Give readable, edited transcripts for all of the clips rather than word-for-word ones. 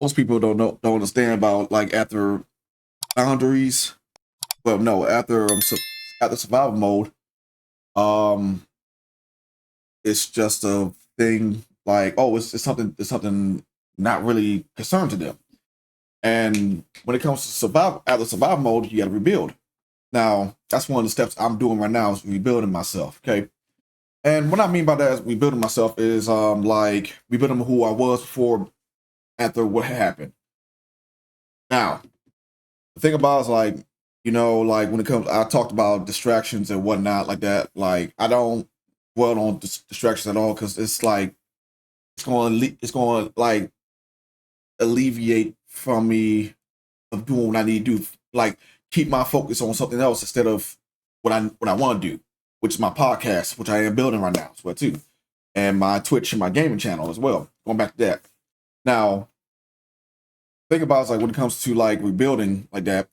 most people don't understand about like after boundaries. Well, no, after survival mode, um, it's just a thing like, oh, it's something not really concerned to them. And when it comes to survival, after survival mode, you got to rebuild. Now, that's one of the steps I'm doing right now is rebuilding myself. Okay. And what I mean by that is rebuilding myself is like rebuilding who I was before after what happened. Now, the thing about it is like, like when it comes, I talked about distractions and whatnot like that. Like I don't dwell on distractions at all because it's like it's going to like alleviate from me of doing what I need to do. Like keep my focus on something else instead of what I want to do, which is my podcast, which I am building right now as well too, and my Twitch and my gaming channel as well. Going back to that. Now, think about it, like when it comes to like rebuilding like that,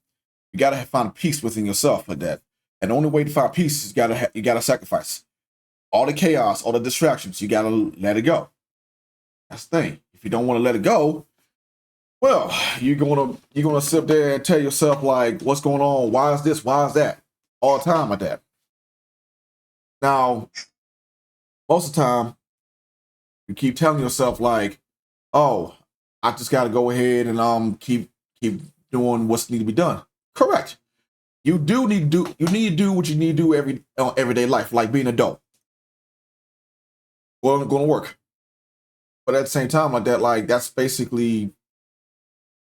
you gotta find peace within yourself like that. And the only way to find peace is you gotta sacrifice all the chaos, all the distractions. You gotta let it go. That's the thing. If you don't want to let it go, well, you're gonna sit there and tell yourself like, what's going on? Why is this? Why is that? All the time like that. Now, most of the time, you keep telling yourself like, oh, I just gotta go ahead and keep doing what's need to be done. Correct. You need to do what you need to do everyday life, like being an adult. Well, going to work. But at the same time, like that, like that's basically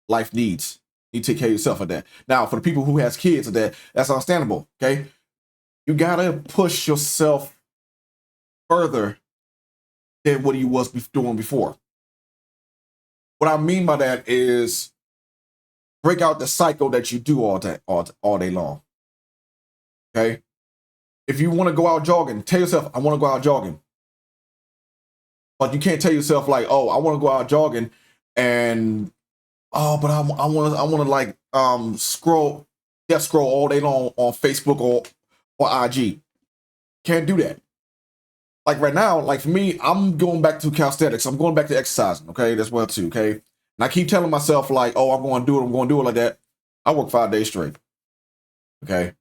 life needs. You take care of yourself like that. Now, for the people who has kids, that's understandable. Okay, you gotta push yourself further than what you was doing before. What I mean by that is break out the cycle that you do all day long. Okay, if you want to go out jogging, tell yourself, "I want to go out jogging." But you can't tell yourself like, "Oh, I want to go out jogging," and but I want to like scroll all day long on Facebook or IG. Can't do that. Like right now, like for me, I'm going back to calisthenics. I'm going back to exercising. Okay, that's well too. Okay, and I keep telling myself like, oh, I'm going to do it. I'm going to do it like that. I work 5 days straight. Okay,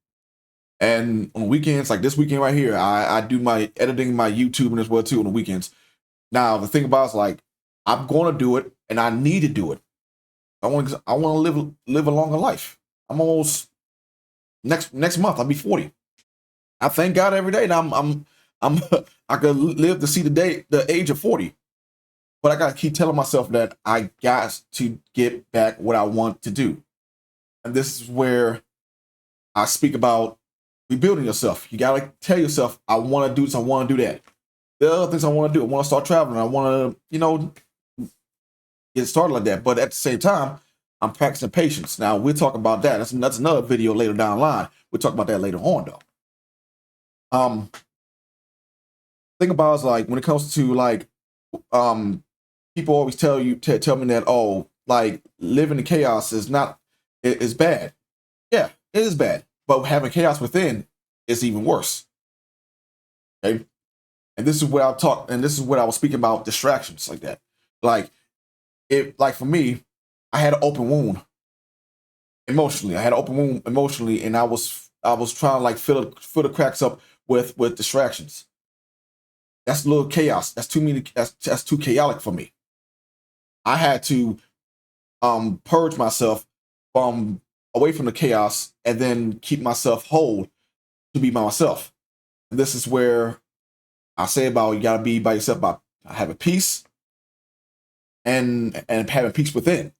and on the weekends, like this weekend right here, I do my editing, my YouTube, and as well too on the weekends. Now the thing about it is like, I'm going to do it, and I need to do it. I want to live a longer life. I'm almost next month. I'll be 40. I thank God every day that I'm I could live to see the age of 40. But I gotta keep telling myself that I got to get back what I want to do. And this is where I speak about rebuilding yourself. You gotta tell yourself, I want to do this, I want to do that. There are other things I want to do. I want to start traveling. I want to, get started like that. But at the same time, I'm practicing patience. Now we'll talk about that. That's another video later down the line. We'll talk about that later on though. Thing about is like when it comes to like people always tell me that, oh, like living in chaos is bad. Yeah, it is bad. But having chaos within is even worse. Okay. And this is what I was speaking about distractions like that. Like for me, I had an open wound emotionally. I had an open wound emotionally, and I was trying to like fill the cracks up with distractions. That's a little chaos. That's too many. That's too chaotic for me. I had to purge myself from away from the chaos and then keep myself whole to be by myself. And this is where I say about you gotta be by yourself by having peace and having peace within.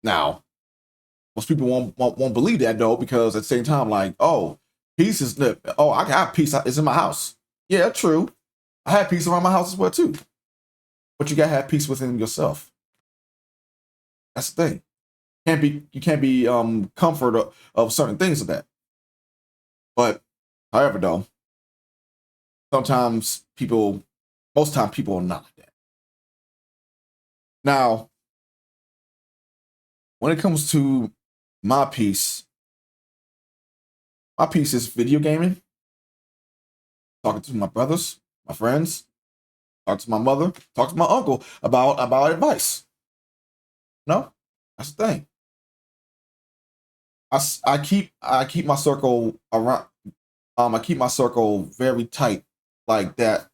Now, most people won't believe that though, because at the same time, like, oh, peace is I got peace. It's in my house. Yeah, true. I have peace around my house as well too. But you gotta have peace within yourself. That's the thing. You can't be comfort of certain things of that. But however, though, most time people are not like that. Now, when it comes to my peace is video gaming, talking to my brothers, my friends, talk to my mother, talk to my uncle about advice. No, that's the thing. I keep my circle around. I keep my circle very tight, like that.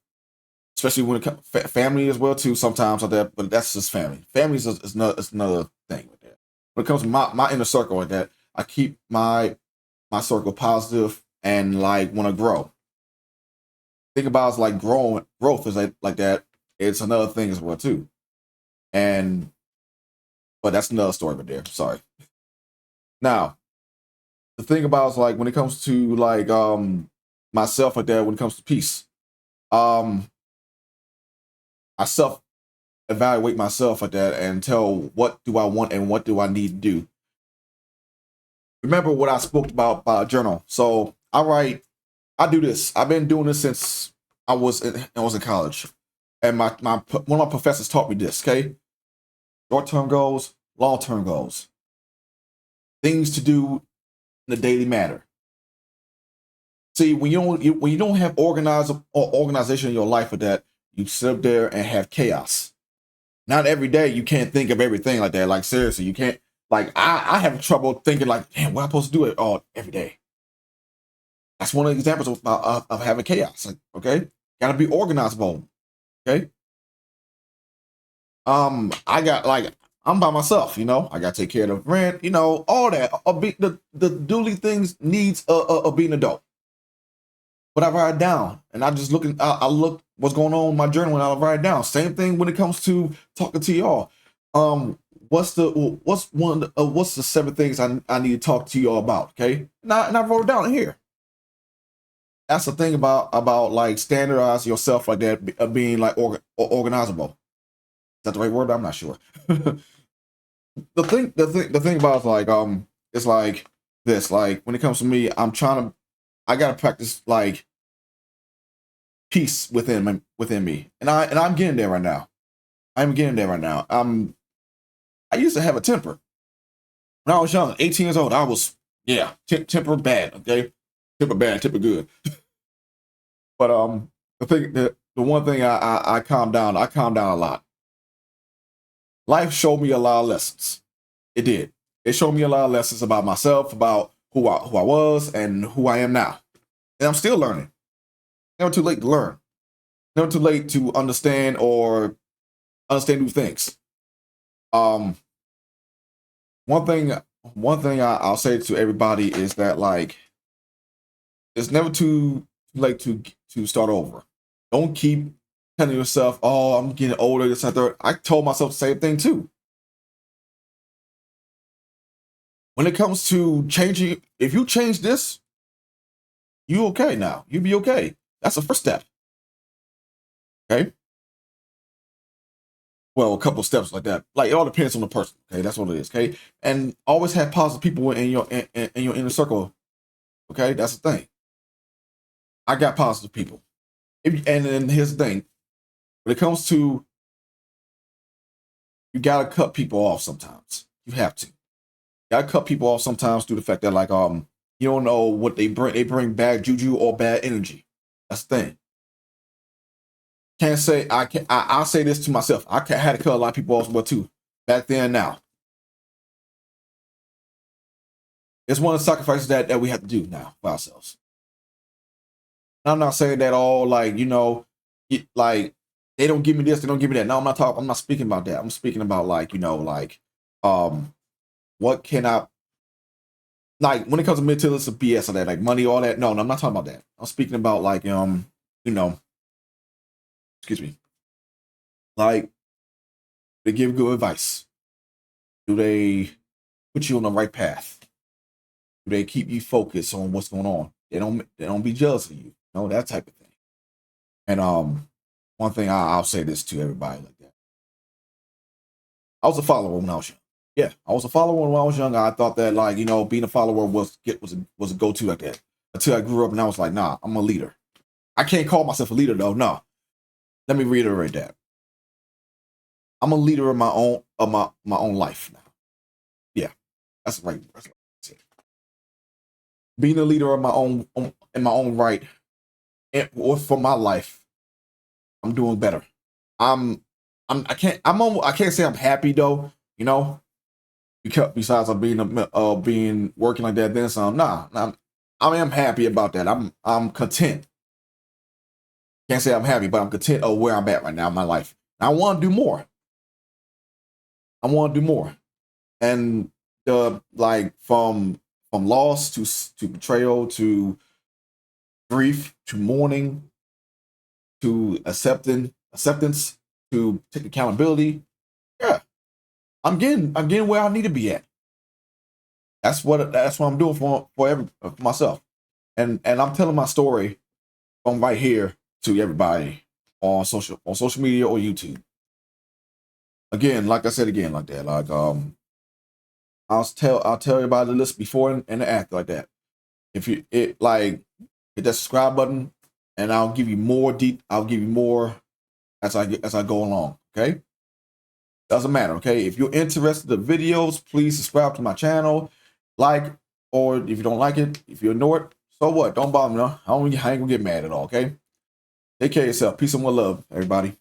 Especially when it comes family as well too. Sometimes like that, but that's just family. Family is another thing with that. When it comes to my inner circle like that, I keep my circle positive and like want to grow. Think about it's like growth is like that. It's another thing as well too. And but that's another story right there. Sorry. Now the thing about is like when it comes to like myself like that, when it comes to peace, um I self evaluate myself like that and tell what do I want and what do I need to do. Remember what I spoke about journal. So I do this. I've been doing this since I was in college. And my one of my professors taught me this, okay? Short-term goals, long-term goals. Things to do in the daily matter. See, when you don't have organization in your life for that, you sit up there and have chaos. Not every day you can't think of everything like that. Like seriously, you can't. Like I have trouble thinking like, damn, what am I supposed to do it all every day? That's one of the examples of having chaos. Like, okay, gotta be organizable. Okay. I got like I'm by myself. You know, I gotta take care of the rent. You know, all that. The duly things needs of being an adult. But I write it down, and I look what's going on in my journal, and I write it down. Same thing when it comes to talking to y'all. What's the 7 things I need to talk to y'all about? Okay, and I wrote it down here. That's the thing about like standardize yourself like that, being like organizable. Is that the right word? I'm not sure. The thing about it's like this. Like when it comes to me, I gotta practice like peace within me, and I'm getting there right now. I'm getting there right now. I used to have a temper when I was young, 18 years old. I was temper bad. Okay, temper bad, temper good. But the one thing I calmed down. I calmed down a lot. Life showed me a lot of lessons. It did. It showed me a lot of lessons about myself, about who I was, and who I am now. And I'm still learning. Never too late to learn. Never too late to understand or understand new things. Um, one thing I'll say to everybody is that like it's never too late to start over. Don't keep telling yourself, "Oh, I'm getting older." This and that. I told myself the same thing too. When it comes to changing, if you change this, you okay now. You be okay. That's the first step. Okay. Well, a couple of steps like that. Like it all depends on the person. Okay, that's what it is. Okay, and always have positive people in your inner circle. Okay, that's the thing. I got positive people. And then here's the thing: when it comes to, you gotta cut people off sometimes. You have to. You gotta cut people off sometimes due to the fact that like you don't know what they bring. They bring bad juju or bad energy. That's the thing. Can't say I can. I'll say this to myself. Had to cut a lot of people off, but too back then. Now it's one of the sacrifices that we have to do now for ourselves. And I'm not saying that all like like they don't give me this, they don't give me that. No, I'm not talking. I'm not speaking about that. I'm speaking about like um what can I like when it comes to materialistic BS or that like money, all that. No, I'm not talking about that. I'm speaking about like you know excuse me, like they give good advice. Do they put you on the right path? Do they keep you focused on what's going on? They don't be jealous of you. That type of thing. And one thing I'll say this to everybody like that. I was a follower when I was young. Yeah, I was a follower when I was young. I thought that like being a follower was a go to like that. Until I grew up and I was like, nah, I'm a leader. I can't call myself a leader though. No, let me reiterate that. I'm a leader of my own life now. Yeah, that's right. That's right. Being a leader of my own in my own right, or for my life, I'm doing better. I'm I can't say I'm happy though. besides of being working like that, then some. Nah, I am happy about that. I'm content. Can't say I'm happy, but I'm content of where I'm at right now in my life. I want to do more. I want to do more. And like from loss to betrayal to grief to mourning to acceptance to take accountability. Yeah, I'm getting where I need to be at. That's what I'm doing for myself. And I'm telling my story from right here to everybody on social media or YouTube. Again, like I said again, like that. Like I'll tell everybody the list before and after like that. If you hit that subscribe button, and I'll give you more I'll give you more as I go along. Okay, doesn't matter. Okay, if you're interested in the videos, please subscribe to my channel, or if you don't like it, if you ignore it, so what? Don't bother me. No, I ain't gonna get mad at all. Okay, take care of yourself. Peace and one love, everybody.